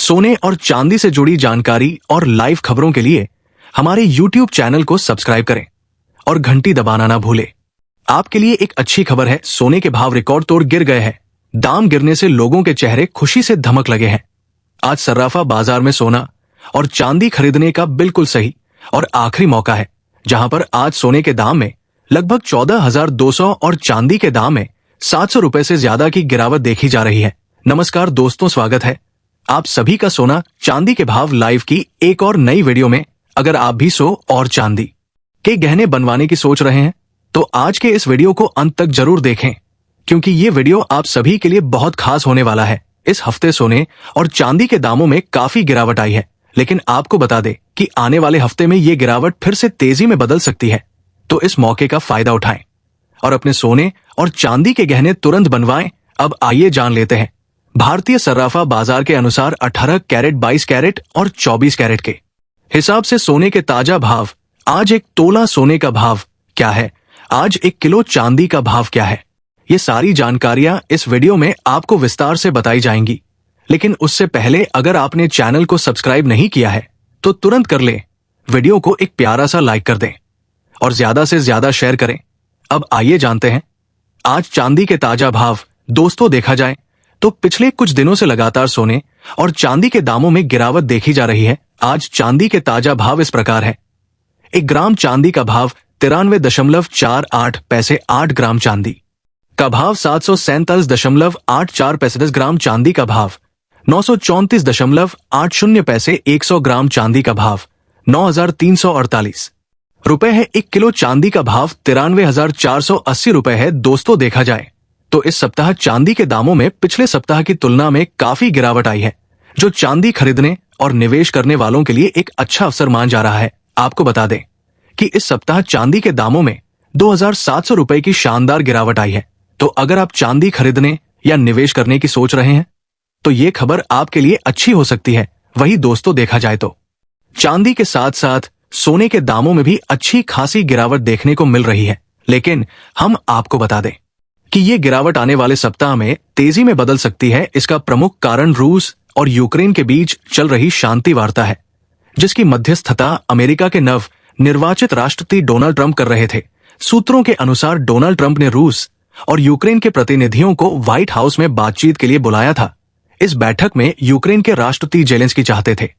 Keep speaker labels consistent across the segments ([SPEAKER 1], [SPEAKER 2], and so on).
[SPEAKER 1] सोने और चांदी से जुड़ी जानकारी और लाइव खबरों के लिए हमारे YouTube चैनल को सब्सक्राइब करें और घंटी दबाना ना भूलें। आपके लिए एक अच्छी खबर है, सोने के भाव रिकॉर्ड तोड़ गिर गए हैं। दाम गिरने से लोगों के चेहरे खुशी से धमक लगे हैं। आज सर्राफा बाजार में सोना और चांदी खरीदने का बिल्कुल सही और आखिरी मौका है, जहां पर आज सोने के दाम में लगभग 14,200 और चांदी के दाम में 700 रुपए से ज्यादा की गिरावट देखी जा रही है। नमस्कार दोस्तों, स्वागत है आप सभी का सोना चांदी के भाव लाइव की एक और नई वीडियो में। अगर आप भी सो और चांदी के गहने बनवाने की सोच रहे हैं तो आज के इस वीडियो को अंत तक जरूर देखें, क्योंकि ये वीडियो आप सभी के लिए बहुत खास होने वाला है। इस हफ्ते सोने और चांदी के दामों में काफी गिरावट आई है, लेकिन आपको बता दें कि आने वाले हफ्ते में ये गिरावट फिर से तेजी में बदल सकती है। तो इस मौके का फायदा उठाएं और अपने सोने और चांदी के गहने तुरंत बनवाएं। अब आइए जान लेते हैं भारतीय सर्राफा बाजार के अनुसार 18 कैरेट, 22 कैरेट और 24 कैरेट के हिसाब से सोने के ताजा भाव। आज एक तोला सोने का भाव क्या है, आज 1 किलो चांदी का भाव क्या है, ये सारी जानकारियां इस वीडियो में आपको विस्तार से बताई जाएंगी। लेकिन उससे पहले अगर आपने चैनल को सब्सक्राइब नहीं किया है तो तुरंत कर लें। वीडियो को एक प्यारा सा लाइक कर दें और ज्यादा से ज्यादा शेयर करें। अब आइए जानते हैं आज चांदी के ताजा भाव। दोस्तों, देखा जाए तो पिछले कुछ दिनों से लगातार सोने और चांदी के दामों में गिरावट देखी जा रही है। आज चांदी के ताजा भाव इस प्रकार है। 1 ग्राम चांदी का भाव 93.48 पैसे। 8 ग्राम चांदी का भाव 747.84 पैसे। 10 ग्राम चांदी का भाव 934.80 पैसे। 100 ग्राम चांदी का भाव 9,348 रुपए है। 1 किलो चांदी का भाव 93,480 रुपए है। दोस्तों, देखा जाए तो इस सप्ताह चांदी के दामों में पिछले सप्ताह की तुलना में काफी गिरावट आई है, जो चांदी खरीदने और निवेश करने वालों के लिए एक अच्छा अवसर मान जा रहा है। आपको बता दें कि इस सप्ताह चांदी के दामों में 2,700 रुपए की शानदार गिरावट आई है। तो अगर आप चांदी खरीदने या निवेश करने की सोच रहे हैं तो ये खबर आपके लिए अच्छी हो सकती है। वही दोस्तों, देखा जाए तो चांदी के साथ साथ सोने के दामों में भी अच्छी खासी गिरावट देखने को मिल रही है। लेकिन हम आपको बता दें कि ये गिरावट आने वाले सप्ताह में तेजी में बदल सकती है। इसका प्रमुख कारण रूस और यूक्रेन के बीच चल रही शांति वार्ता है, जिसकी मध्यस्थता अमेरिका के नव निर्वाचित राष्ट्रपति डोनाल्ड ट्रंप कर रहे थे। सूत्रों के अनुसार डोनाल्ड ट्रंप ने रूस और यूक्रेन के प्रतिनिधियों को व्हाइट हाउस में बातचीत के लिए बुलाया था। इस बैठक में यूक्रेन के राष्ट्रपति जेलेंस्की चाहते थे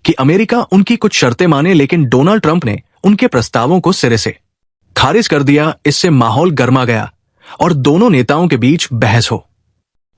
[SPEAKER 1] कि अमेरिका उनकी कुछ शर्तें माने, लेकिन डोनाल्ड ट्रंप ने उनके प्रस्तावों को सिरे से खारिज कर दिया। इससे माहौल गर्मा गया और दोनों नेताओं के बीच बहस हो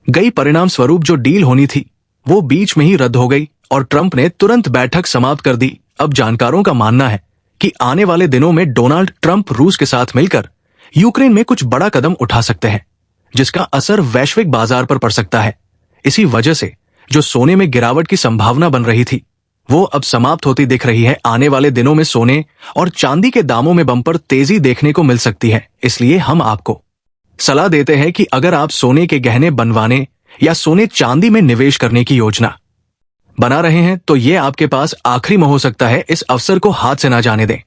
[SPEAKER 1] गई। परिणाम स्वरूप जो डील होनी थी वो बीच में ही रद्द हो गई और ट्रंप ने तुरंत बैठक समाप्त कर दी। अब जानकारों का मानना है कि आने वाले दिनों में डोनाल्ड ट्रंप रूस के साथ मिलकर यूक्रेन में कुछ बड़ा कदम उठा सकते हैं, जिसका असर वैश्विक बाजार पर पड़ सकता है। इसी वजह से जो सोने में गिरावट की संभावना बन रही थी वो अब समाप्त होती दिख रही है। आने वाले दिनों में सोने और चांदी के दामों में बम्पर तेजी देखने को मिल सकती है। इसलिए हम आपको सलाह देते हैं कि अगर आप सोने के गहने बनवाने या सोने चांदी में निवेश करने की योजना बना रहे हैं तो ये आपके पास आखिरी में हो सकता है। इस अवसर को हाथ से ना जाने दें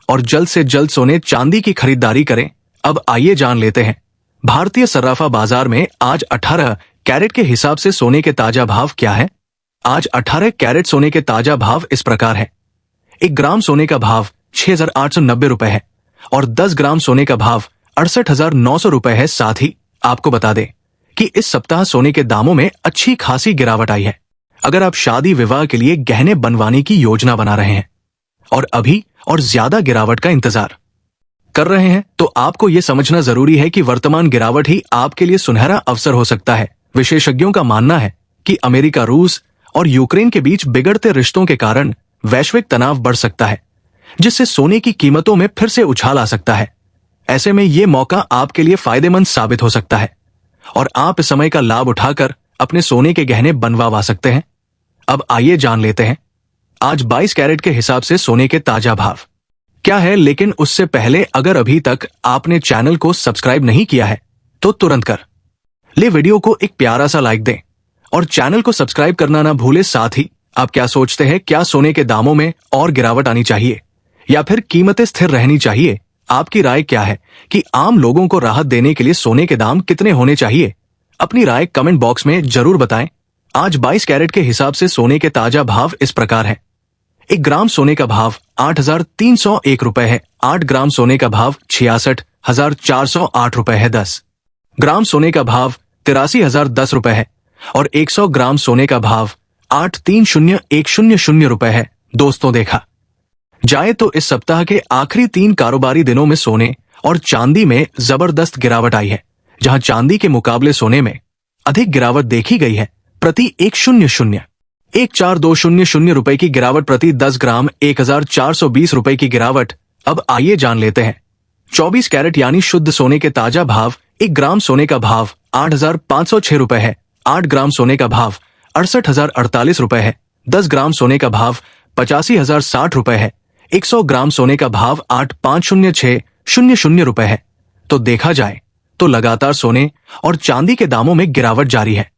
[SPEAKER 1] और जल्द से जल्द सोने चांदी की खरीदारी करें। अब आइए जान लेते हैं भारतीय सर्राफा बाजार में आज 18 कैरेट के हिसाब से सोने के ताजा भाव क्या है। आज 18 कैरेट सोने के ताजा भाव इस प्रकार है। 1 ग्राम सोने का भाव 6,890 रुपए है और 10 ग्राम सोने का भाव 68,900 रुपए है। साथ ही आपको बता दें कि इस सप्ताह सोने के दामों में अच्छी खासी गिरावट आई है। अगर आप शादी विवाह के लिए गहने बनवाने की योजना बना रहे हैं और अभी और ज्यादा गिरावट का इंतजार कर रहे हैं तो आपको यह समझना जरूरी है कि वर्तमान गिरावट ही आपके लिए सुनहरा अवसर हो सकता है। विशेषज्ञों का मानना है कि अमेरिका, रूस और यूक्रेन के बीच बिगड़ते रिश्तों के कारण वैश्विक तनाव बढ़ सकता है, जिससे सोने की कीमतों में फिर से उछाल आ सकता है। ऐसे में ये मौका आपके लिए फायदेमंद साबित हो सकता है और आप इस समय का लाभ उठाकर अपने सोने के गहने बनवा सकते हैं। अब आइए जान लेते हैं आज 22 कैरेट के हिसाब से सोने के ताजा भाव क्या है। लेकिन उससे पहले अगर अभी तक आपने चैनल को सब्सक्राइब नहीं किया है तो तुरंत कर ले। वीडियो को एक प्यारा सा लाइक दें और चैनल को सब्सक्राइब करना ना भूले। साथ ही आप क्या सोचते हैं, क्या सोने के दामों में और गिरावट आनी चाहिए या फिर कीमतें स्थिर रहनी चाहिए? आपकी राय क्या है कि आम लोगों को राहत देने के लिए सोने के दाम कितने होने चाहिए? अपनी राय कमेंट बॉक्स में जरूर बताएं। आज 22 कैरेट के हिसाब से सोने के ताजा भाव इस प्रकार हैं। 1 ग्राम सोने का भाव 8,301 रुपए है। 8 ग्राम सोने का भाव 66,408 रुपए है। 10 ग्राम सोने का भाव 83,010 रुपए है और 100 ग्राम सोने का भाव 830,100 रुपए है। दोस्तों, देखा जाए तो इस सप्ताह के आखिरी 3 कारोबारी दिनों में सोने और चांदी में जबरदस्त गिरावट आई है, जहां चांदी के मुकाबले सोने में अधिक गिरावट देखी गई है। प्रति 1,4200 रुपए की गिरावट, प्रति 10 ग्राम 1,420 रुपए की गिरावट। अब आइए जान लेते हैं 24 कैरेट यानी शुद्ध सोने के ताजा भाव। 1 ग्राम सोने का भाव 8,506 रुपए है। 8 ग्राम सोने का भाव 68,048 रुपए है। 10 ग्राम सोने का भाव 85,060 रुपए है। 100 ग्राम सोने का भाव 8,506,00 रुपए है। तो देखा जाए तो लगातार सोने और चांदी के दामों में गिरावट जारी है।